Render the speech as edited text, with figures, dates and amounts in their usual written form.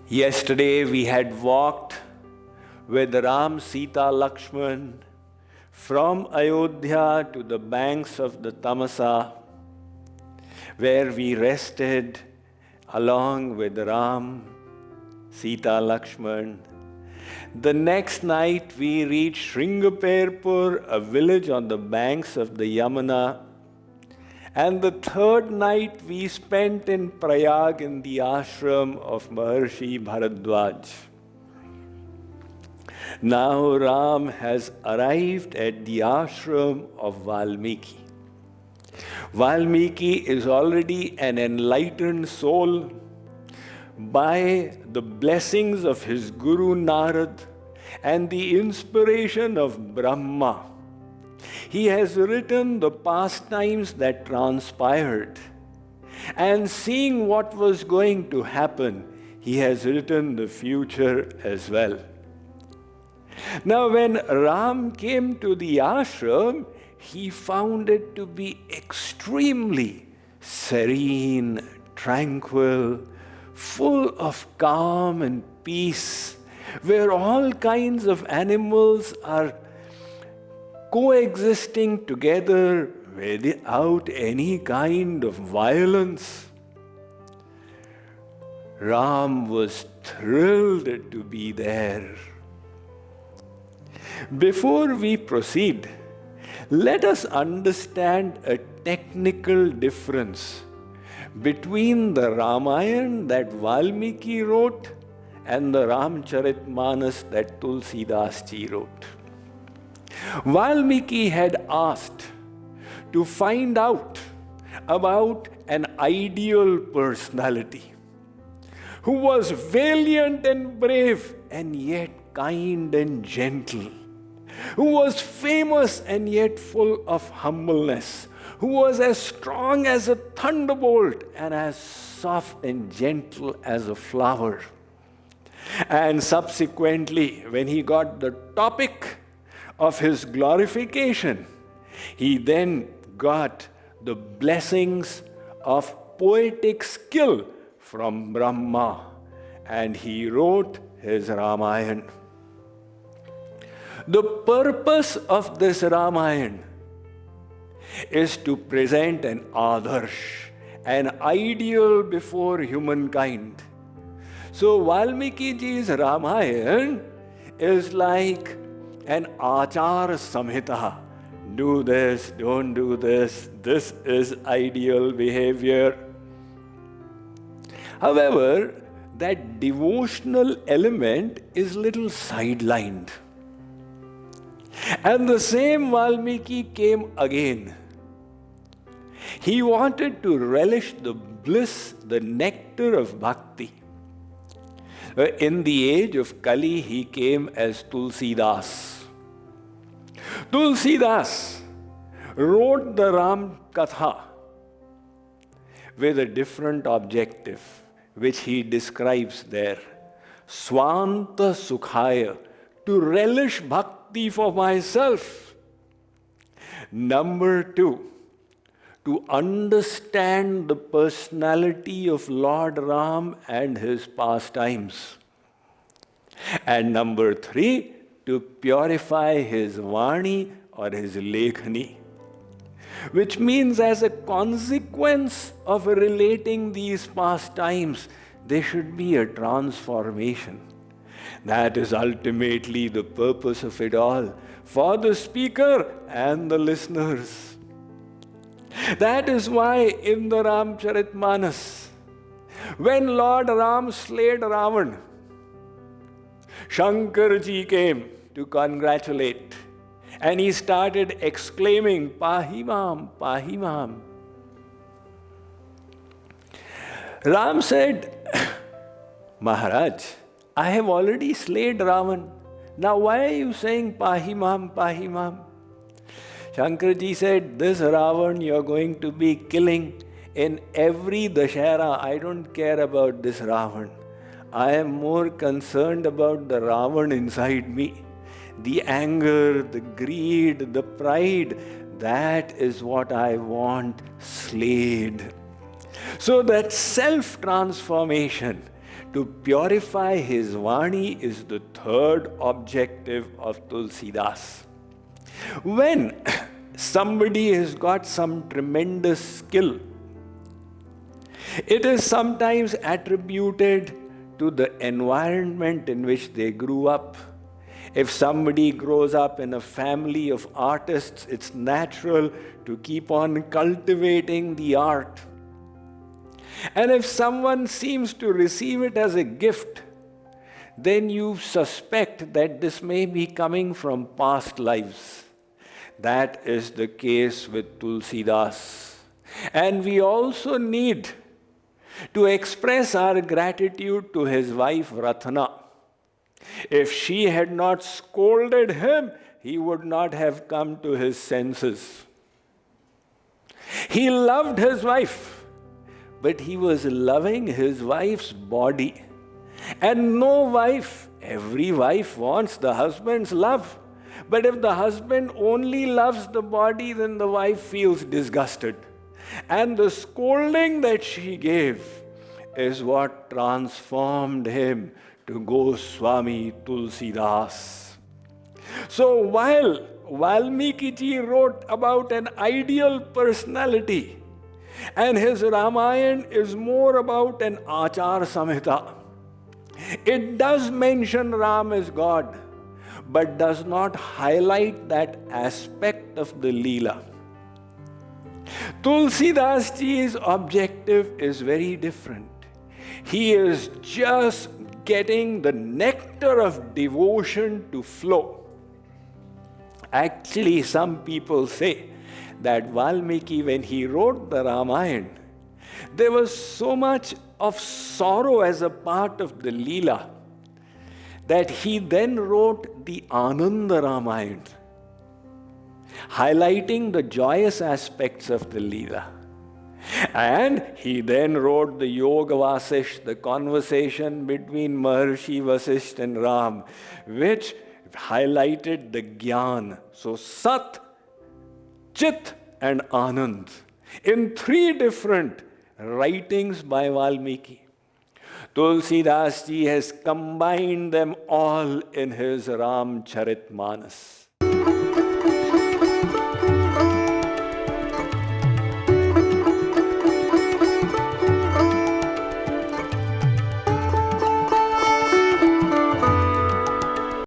Yesterday we had walked with Ram, Sita, Lakshman from Ayodhya to the banks of the Tamasa, where we rested along with Ram, Sita, Lakshman. The next night we reached Sringaperpur, a village on the banks of the Yamuna. And the third night we spent in Prayag in the ashram of Maharishi Bharadwaj. Now Ram has arrived at the ashram of Valmiki. Valmiki is already an enlightened soul by the blessings of his Guru Narad and the inspiration of Brahma. He has written the pastimes that transpired, and seeing what was going to happen, he has written the future as well. Now, when Ram came to the ashram, he found it to be extremely serene, tranquil, full of calm and peace, where all kinds of animals are coexisting together without any kind of violence. Ram was thrilled to be there. Before we proceed, let us understand a technical difference between the Ramayana that Valmiki wrote and the Ramcharitmanas that Tulsidas Ji wrote. Valmiki had asked to find out about an ideal personality who was valiant and brave and yet kind and gentle, who was famous and yet full of humbleness, who was as strong as a thunderbolt and as soft and gentle as a flower. And subsequently, when he got the topic of his glorification, he then got the blessings of poetic skill from Brahma, and he wrote his Ramayana. The purpose of this Ramayana is to present an adarsh, an ideal before humankind. So Valmiki Ji's Ramayana is like an achar samhita. Do this, don't do this, this is ideal behavior. However, that devotional element is little sidelined. And the same Valmiki came again. He wanted to relish the bliss, the nectar of Bhakti. In the age of Kali, he came as Tulsidas. Tulsidas wrote the Ram Katha with a different objective, which he describes there. Swanta Sukhaya, to relish bhakti for myself. Number 2, to understand the personality of Lord Ram and his pastimes. And number 3, to purify his Vani or his Lekhani. Which means, as a consequence of relating these pastimes, there should be a transformation. That is ultimately the purpose of it all, for the speaker and the listeners. That is why in the Ramcharitmanas, when Lord Ram slayed Ravan, Shankarji came to congratulate, and he started exclaiming, Pahimam, Pahimam. Ram said, Maharaj, I have already slayed Ravan. Now why are you saying Pahimam, Pahimam? Shankarji said, this Ravan you are going to be killing In every Dashera, I don't care about this Ravan. I am more concerned about the Ravan inside me. The anger, the greed, the pride, that is what I want slayed. So that self-transformation to purify his Vani is the third objective of Tulsidas. When somebody has got some tremendous skill, it is sometimes attributed to the environment in which they grew up. If somebody grows up in a family of artists, it's natural to keep on cultivating the art. And if someone seems to receive it as a gift, then you suspect that this may be coming from past lives. That is the case with Tulsidas. And we also need to express our gratitude to his wife Ratna. If she had not scolded him, he would not have come to his senses. He loved his wife, but he was loving his wife's body. And no wife, every wife wants the husband's love. But if the husband only loves the body, then the wife feels disgusted. And the scolding that she gave is what transformed him to go Swami Tulsidas. So while Valmiki ji wrote about an ideal personality, and his Ramayana is more about an Achar Samhita, it does mention Ram as God, but does not highlight that aspect of the Leela. Tulsidas ji's objective is very different. He is just getting the nectar of devotion to flow. Actually, some people say that Valmiki, when he wrote the Ramayana, there was so much of sorrow as a part of the Leela that he then wrote the Ananda Ramayana, highlighting the joyous aspects of the Leela. And he then wrote the Yoga Vasish, the conversation between Maharishi, Vasisht and Ram, which highlighted the Gyan. So Sat, Chit and Anand in three different writings by Valmiki. Tulsidas ji has combined them all in his Ramcharitmanas.